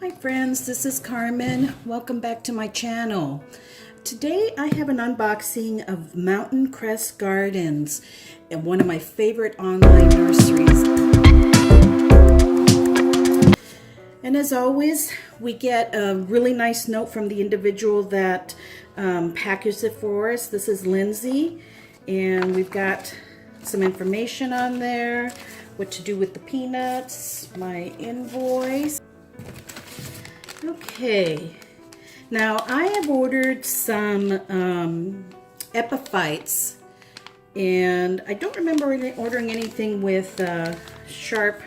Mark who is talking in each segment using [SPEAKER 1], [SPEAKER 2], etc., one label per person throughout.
[SPEAKER 1] Hi friends, this is Carmen. Welcome back to my channel. Today I have an unboxing of Mountain Crest Gardens, and one of my favorite online nurseries. And as always, we get a really nice note from the individual that packaged it for us. This is Lindsay, and we've got some information on there, what to do with the peanuts, my invoice. Okay, now I have ordered some Epiphytes, and I don't remember ordering anything with sharp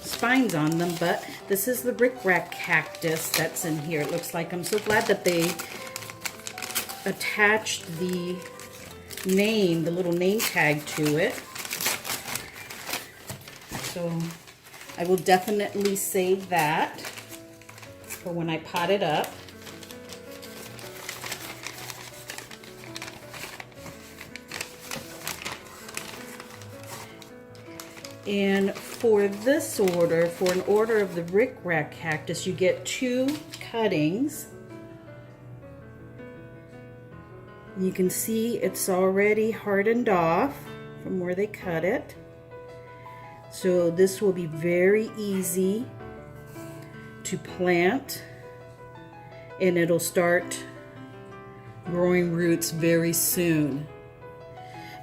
[SPEAKER 1] spines on them, but this is the Ric Rac Cactus that's in here. It looks like, I'm so glad that they attached the name, the little name tag to it. So I will definitely save that for when I pot it up. And for this order, for an order of the Ric Rac Cactus, you get 2 cuttings. You can see it's already hardened off from where they cut it. So this will be very easy to plant, and it'll start growing roots very soon.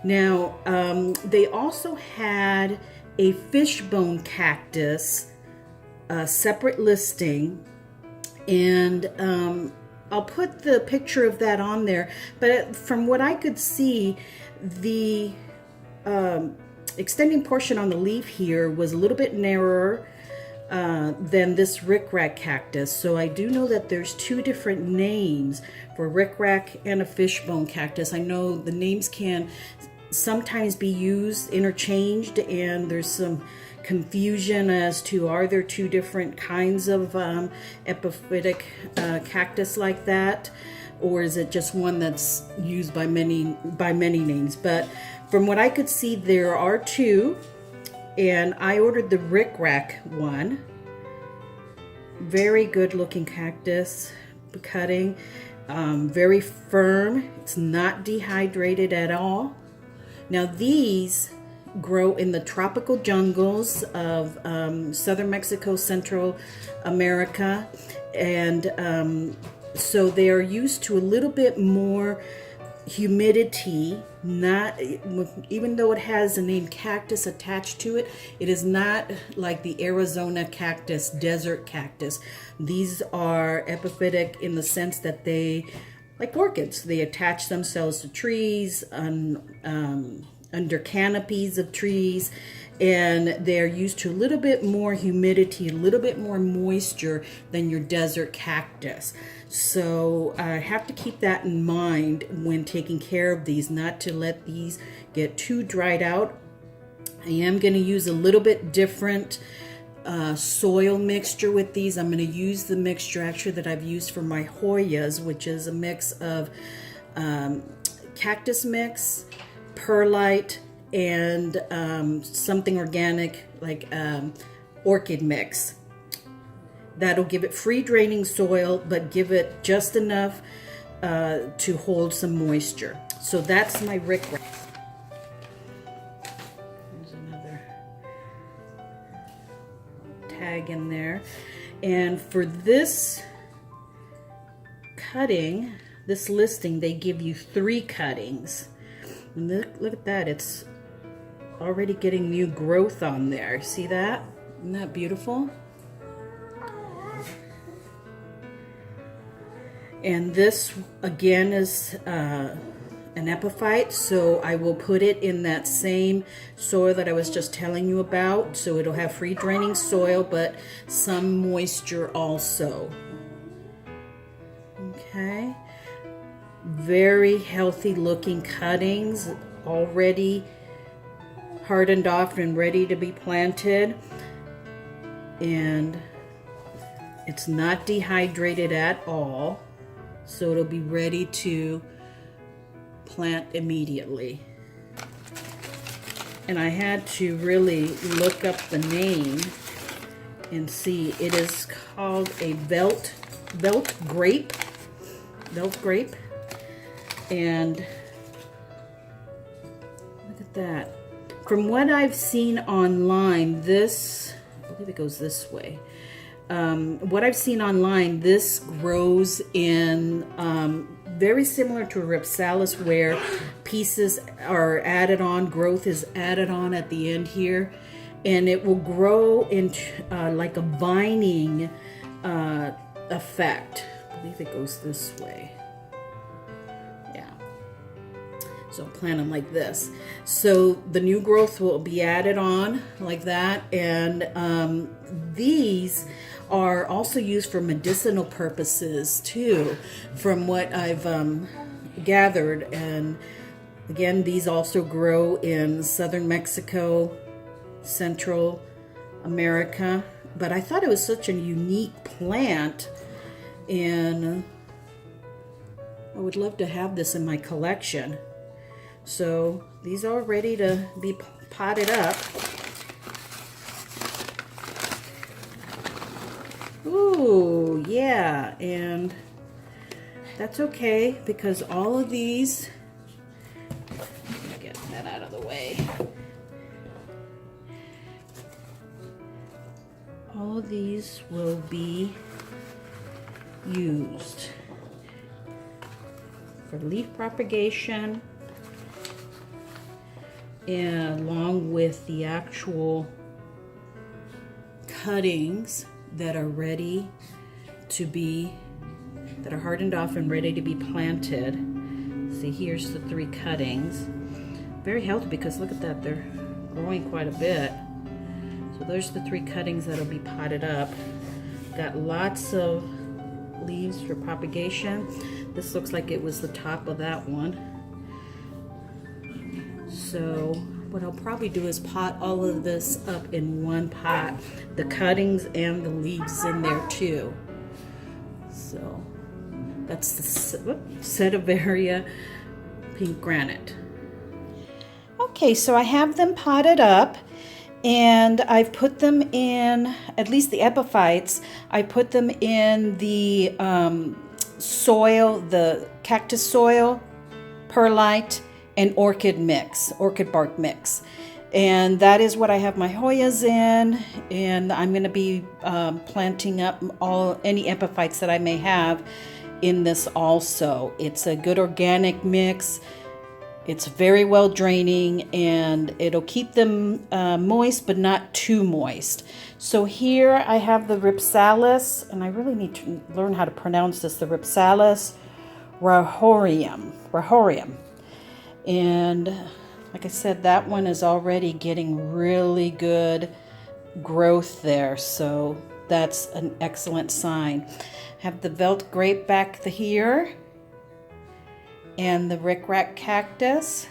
[SPEAKER 1] Now, they also had a Fishbone Cactus, a separate listing, and I'll put the picture of that on there, but from what I could see, the extending portion on the leaf here was a little bit narrower than this Ric Rac Cactus. So I do know that there's 2 different names for Ric Rac and a Fishbone Cactus. I know the names can sometimes be used, interchanged, and there's some confusion as to, are there 2 different kinds of epiphytic cactus like that, or is it just one that's used by many names? But from what I could see, there are 2, and I ordered the Ric Rac one. Very good looking cactus cutting, very firm. It's not dehydrated at all. Now these grow in the tropical jungles of southern Mexico, Central America, and so they are used to a little bit more humidity. Not even though it has the name cactus attached to it, it is not like the Arizona cactus, desert cactus. These are epiphytic in the sense that they, like orchids, they attach themselves to trees, under canopies of trees, and they're used to a little bit more humidity, a little bit more moisture than your desert cactus. So I have to keep that in mind when taking care of these, not to let these get too dried out. I am going to use a little bit different soil mixture with these. I'm going to use the mixture actually that I've used for my Hoyas, which is a mix of cactus mix, perlite, and something organic like orchid mix. That'll give it free draining soil, but give it just enough to hold some moisture. So that's my Ric Rac. There's another tag in there. And for this cutting, this listing, they give you 3 cuttings. And look at that, it's already getting new growth on there. See that? Isn't that beautiful? And this again is an epiphyte, so I will put it in that same soil that I was just telling you about. So it'll have free draining soil, but some moisture also. Okay. Very healthy looking cuttings, already hardened off and ready to be planted. And it's not dehydrated at all, so it'll be ready to plant immediately. And I had to really look up the name and see. It is called a Veldt Grape. Veldt Grape. And look at that. From what I've seen online, this, I believe it goes this way. What I've seen online, this grows in very similar to Rhipsalis, where pieces are added on, growth is added on at the end here, and it will grow into like a vining effect. I believe it goes this way. Yeah. So plant them like this. So the new growth will be added on like that, and these are also used for medicinal purposes too, from what I've gathered. And again, these also grow in southern Mexico, Central America. But I thought it was such a unique plant, and I would love to have this in my collection. So these are ready to be potted up. Ooh, yeah, and that's okay because all of these, get that out of the way. All of these will be used for leaf propagation, and along with the actual cuttings that are ready to be, that are hardened off and ready to be planted. See, here's the 3 cuttings. Very healthy because look at that, they're growing quite a bit. So there's the 3 cuttings that'll be potted up. Got lots of leaves for propagation. This looks like it was the top of that one. So what I'll probably do is pot all of this up in one pot, the cuttings and the leaves in there too. So that's the Sedeveria pink granite. Okay, so I have them potted up, and I've put them in, at least the epiphytes, I put them in the soil, the cactus soil, perlite, and orchid bark mix. And that is what I have my Hoyas in, and I'm going to be planting up any epiphytes that I may have in this also. It's a good organic mix. It's very well draining, and it'll keep them moist but not too moist. So here I have the Rhipsalis, and I really need to learn how to pronounce this, the Rhipsalis Rauhiorum. And like I said, that one is already getting really good growth there, so that's an excellent sign. I have the Veldt Grape back here, and the Ric Rac Cactus.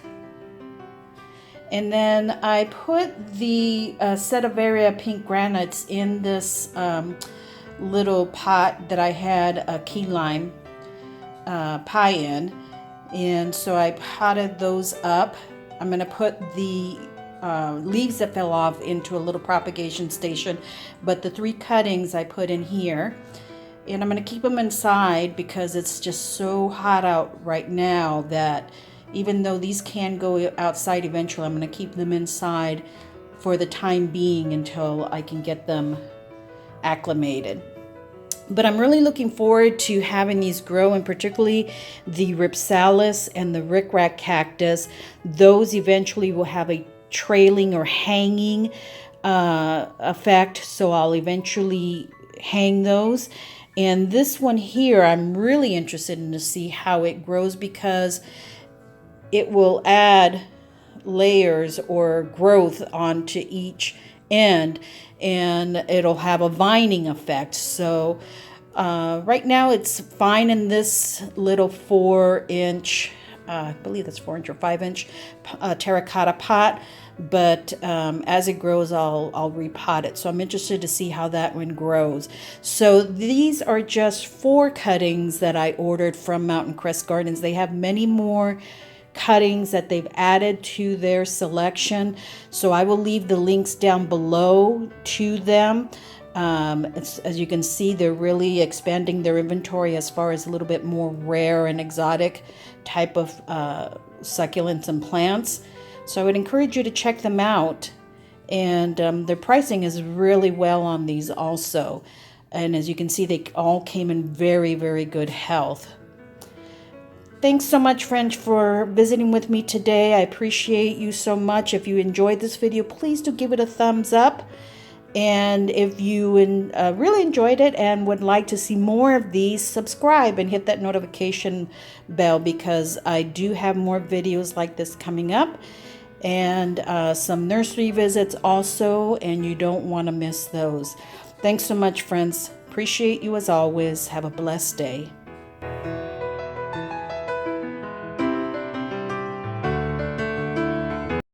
[SPEAKER 1] And then I put the Sedeveria pink granites in this little pot that I had a key lime pie in. And so I potted those up. I'm going to put the leaves that fell off into a little propagation station, but the 3 cuttings I put in here. And I'm going to keep them inside because it's just so hot out right now that even though these can go outside eventually, I'm going to keep them inside for the time being until I can get them acclimated. But I'm really looking forward to having these grow, and particularly the Rhipsalis and the Ric Rac Cactus. Those eventually will have a trailing or hanging effect, so I'll eventually hang those. And this one here, I'm really interested in to see how it grows because it will add layers or growth onto each end, and it'll have a vining effect. So right now it's fine in this little 4-inch, I believe that's 4-inch or 5-inch terracotta pot, but as it grows I'll repot it. So I'm interested to see how that one grows. So these are just 4 cuttings that I ordered from Mountain Crest Gardens. They have many more cuttings that they've added to their selection, so I will leave the links down below to them. As you can see, they're really expanding their inventory as far as a little bit more rare and exotic type of succulents and plants. So I would encourage you to check them out. And their pricing is really well on these also. And as you can see, they all came in very, very good health. Thanks so much, friends, for visiting with me today. I appreciate you so much. If you enjoyed this video, please do give it a thumbs up. And if you really enjoyed it and would like to see more of these, subscribe and hit that notification bell, because I do have more videos like this coming up, and some nursery visits also, and you don't want to miss those. Thanks so much, friends. Appreciate you as always. Have a blessed day.